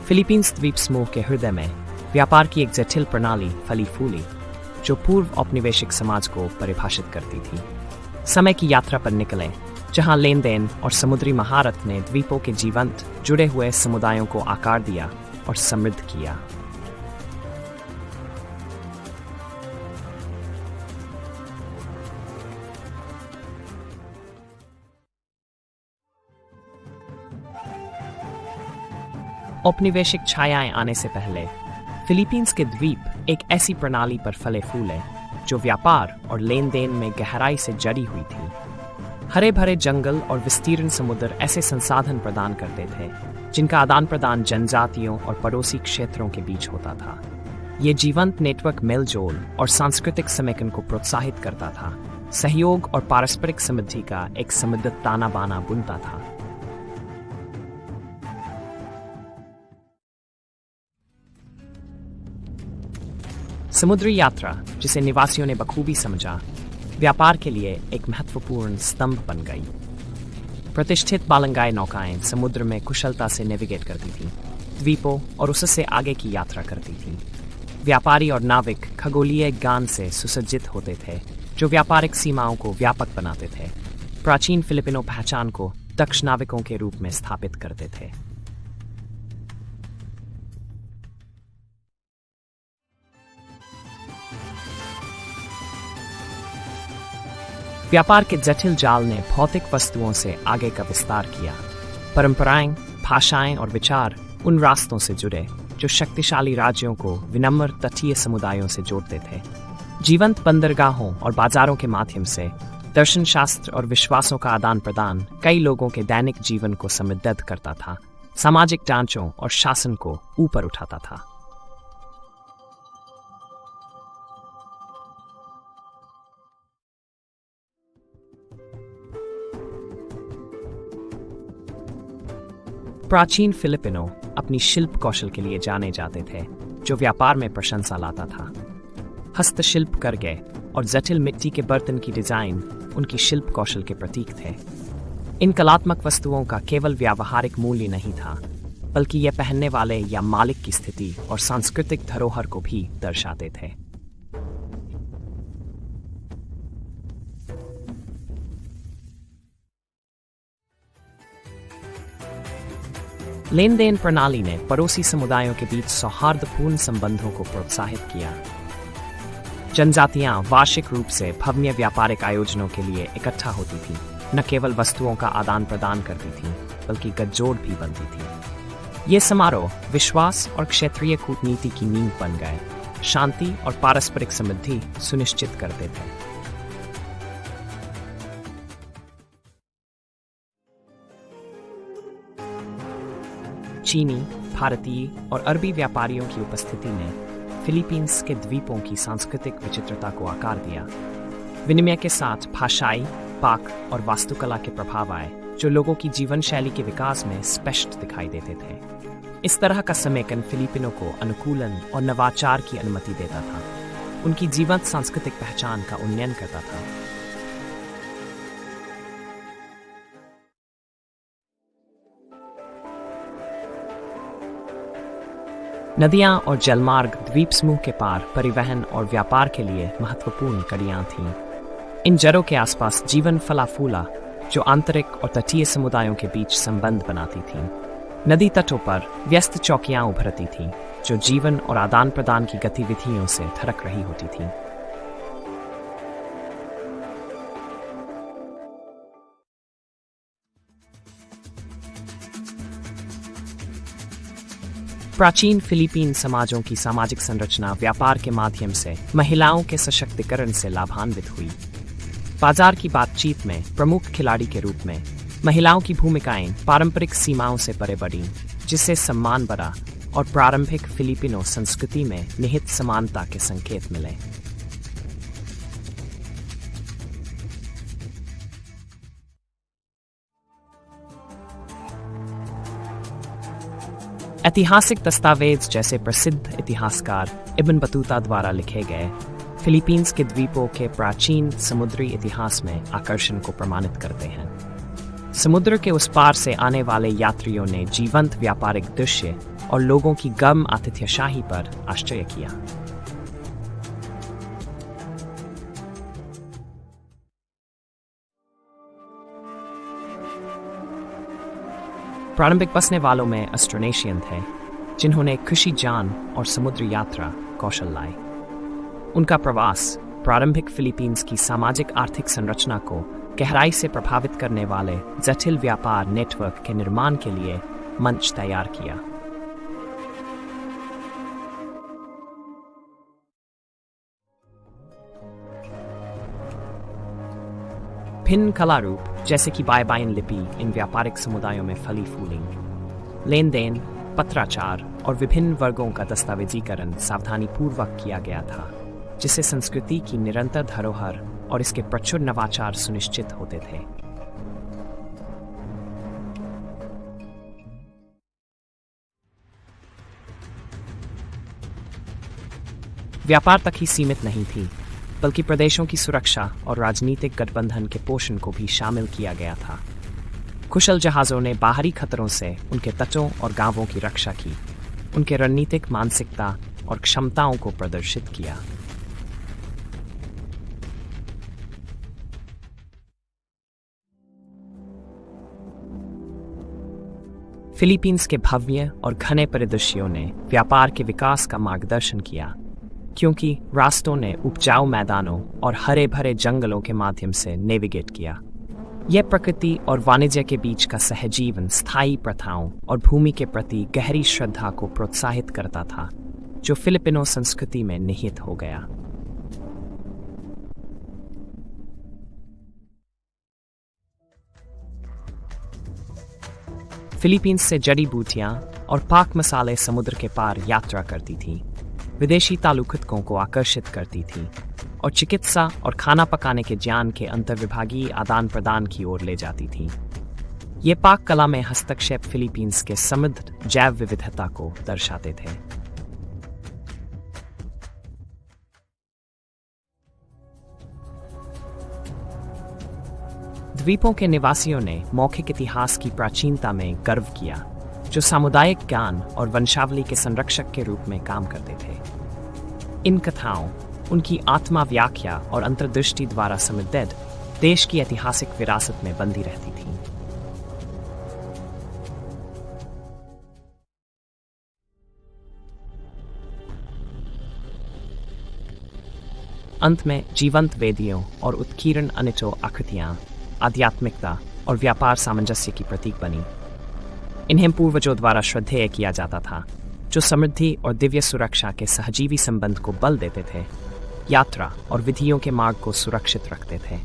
Philippines द्वीप समूह के हृदय में व्यापार की एक जटिल प्रणाली फली फूली, जो पूर्व औपनिवेशिक समाज को परिभाषित करती थी। समय की यात्रा पर निकले, जहां लेन देन और समुद्री महारत ने द्वीपों के जीवंत जुड़े हुए समुदायों को आकार दिया और समृद्ध किया। औपनिवेशिक छायाएं आने से पहले फिलीपींस के द्वीप एक ऐसी प्रणाली पर फले फूले जो व्यापार और लेन देन में गहराई से जड़ी हुई थी। हरे भरे जंगल और विस्तीर्ण समुद्र ऐसे संसाधन प्रदान करते थे जिनका आदान प्रदान जनजातियों और पड़ोसी क्षेत्रों के बीच होता था। ये जीवंत नेटवर्क मेलजोल और सांस्कृतिक समेकन को प्रोत्साहित करता था, सहयोग और पारस्परिक समृद्धि का एक समृद्ध ताना बाना बुनता था। समुद्री यात्रा, जिसे निवासियों ने बखूबी समझा, व्यापार के लिए एक महत्वपूर्ण स्तंभ बन गई। प्रतिष्ठित बालंगाई नौकाएं समुद्र में कुशलता से नेविगेट करती थीं, द्वीपों और उससे आगे की यात्रा करती थीं। व्यापारी और नाविक खगोलीय ज्ञान से सुसज्जित होते थे, जो व्यापारिक सीमाओं को व्यापक बनाते थे। प्राचीन फिलिपिनो पहचान को दक्ष नाविकों के रूप में स्थापित करते थे। व्यापार के जटिल जाल ने भौतिक वस्तुओं से आगे का विस्तार किया। परंपराएं, भाषाएं और विचार उन रास्तों से जुड़े जो शक्तिशाली राज्यों को विनम्र तटीय समुदायों से जोड़ते थे। जीवंत बंदरगाहों और बाजारों के माध्यम से दर्शन शास्त्र और विश्वासों का आदान प्रदान कई लोगों के दैनिक जीवन को समृद्ध करता था, सामाजिक ढांचों और शासन को ऊपर उठाता था। प्राचीन फिलिपिनो अपनी शिल्प कौशल के लिए जाने जाते थे, जो व्यापार में प्रशंसा लाता था। हस्तशिल्प करघे और जटिल मिट्टी के बर्तन की डिजाइन उनकी शिल्प कौशल के प्रतीक थे। इन कलात्मक वस्तुओं का केवल व्यावहारिक मूल्य नहीं था, बल्कि यह पहनने वाले या मालिक की स्थिति और सांस्कृतिक धरोहर को भी दर्शाते थे। लेन देन प्रणाली ने पड़ोसी समुदायों के बीच सौहार्दपूर्ण संबंधों को प्रोत्साहित किया। जनजातियां वार्षिक रूप से भव्य व्यापारिक आयोजनों के लिए इकट्ठा होती थीं, न केवल वस्तुओं का आदान प्रदान करती थीं, बल्कि गठजोड़ भी बनती थीं। ये समारोह विश्वास और क्षेत्रीय कूटनीति की नींव बन गए, शांति और पारस्परिक समृद्धि सुनिश्चित करते थे। चीनी, भारतीय और अरबी व्यापारियों की उपस्थिति ने फिलीपींस के द्वीपों की सांस्कृतिक विचित्रता को आकार दिया। विनिमय के साथ भाषाई, पाक और वास्तुकला के प्रभाव आए, जो लोगों की जीवन शैली के विकास में स्पष्ट दिखाई देते थे। इस तरह का समेकन फिलिपिनो को अनुकूलन और नवाचार की अनुमति देता था, उनकी जीवंत सांस्कृतिक पहचान का उन्नयन करता था। नदियां और जलमार्ग द्वीप समूह के पार परिवहन और व्यापार के लिए महत्वपूर्ण कड़ियां थीं। इन जड़ों के आसपास जीवन फला फूला, जो आंतरिक और तटीय समुदायों के बीच संबंध बनाती थीं। नदी तटों पर व्यस्त चौकियां उभरती थीं, जो जीवन और आदान प्रदान की गतिविधियों से थरक रही होती थीं। प्राचीन फिलीपीन समाजों की सामाजिक संरचना व्यापार के माध्यम से महिलाओं के सशक्तिकरण से लाभान्वित हुई। बाजार की बातचीत में प्रमुख खिलाड़ी के रूप में महिलाओं की भूमिकाएं पारंपरिक सीमाओं से परे बढ़ीं, जिससे सम्मान बढ़ा और प्रारंभिक फिलिपिनो संस्कृति में निहित समानता के संकेत मिले। ऐतिहासिक दस्तावेज जैसे प्रसिद्ध इतिहासकार इब्न बतूता द्वारा लिखे गए फिलीपींस के द्वीपों के प्राचीन समुद्री इतिहास में आकर्षण को प्रमाणित करते हैं। समुद्र के उस पार से आने वाले यात्रियों ने जीवंत व्यापारिक दृश्य और लोगों की गर्म आतिथ्यशाही पर आश्चर्य किया। प्रारंभिक बसने वालों में ऑस्ट्रोनेशियन थे, जिन्होंने खुशी जान और समुद्र यात्रा कौशल लाए। उनका प्रवास प्रारंभिक फिलीपींस की सामाजिक आर्थिक संरचना को गहराई से प्रभावित करने वाले जटिल व्यापार नेटवर्क के निर्माण के लिए मंच तैयार किया। भिन्न कला रूप जैसे कि बायबाइन लिपि इन व्यापारिक समुदायों में फली फूली। लेन देन, पत्राचार और विभिन्न वर्गों का दस्तावेजीकरण सावधानीपूर्वक किया गया था, जिससे संस्कृति की निरंतर धरोहर और इसके प्रचुर नवाचार सुनिश्चित होते थे। व्यापार तक ही सीमित नहीं थी, बल्कि प्रदेशों की सुरक्षा और राजनीतिक गठबंधन के पोषण को भी शामिल किया गया था। कुशल जहाज़ों ने बाहरी खतरों से उनके तटों और गांवों की रक्षा की, उनके रणनीतिक मानसिकता और क्षमताओं को प्रदर्शित किया। फिलीपींस के भव्य और घने परिदृश्यों ने व्यापार के विकास का मार्गदर्शन किया, क्योंकि रास्तों ने उपजाऊ मैदानों और हरे भरे जंगलों के माध्यम से नेविगेट किया। यह प्रकृति और वाणिज्य के बीच का सहजीवन स्थायी प्रथाओं और भूमि के प्रति गहरी श्रद्धा को प्रोत्साहित करता था, जो फिलिपिनो संस्कृति में निहित हो गया। फिलीपींस से जड़ी बूटियां और पाक मसाले समुद्र के पार यात्रा करती थीं, विदेशी तालुकतकों को आकर्षित करती थी और चिकित्सा और खाना पकाने के ज्ञान के अंतर्विभागीय आदान प्रदान की ओर ले जाती थी। ये पाक कला में हस्तक्षेप फिलीपींस के समृद्ध जैव विविधता को दर्शाते थे। द्वीपों के निवासियों ने मौखिक इतिहास की प्राचीनता में गर्व किया, जो सामुदायिक ज्ञान और वंशावली के संरक्षक के रूप में काम करते थे। इन कथाओं, उनकी आत्मा व्याख्या और अंतर्दृष्टि द्वारा समृद्ध देश की ऐतिहासिक विरासत में बंधी रहती थीं। अंत में जीवंत वेदियों और उत्कीर्ण अनिटो आकृतियां आध्यात्मिकता और व्यापार सामंजस्य की प्रतीक बनी। इन्हें पूर्वजों द्वारा श्रद्धेय किया जाता था, जो समृद्धि और दिव्य सुरक्षा के सहजीवी संबंध को बल देते थे, यात्रा और विधियों के मार्ग को सुरक्षित रखते थे।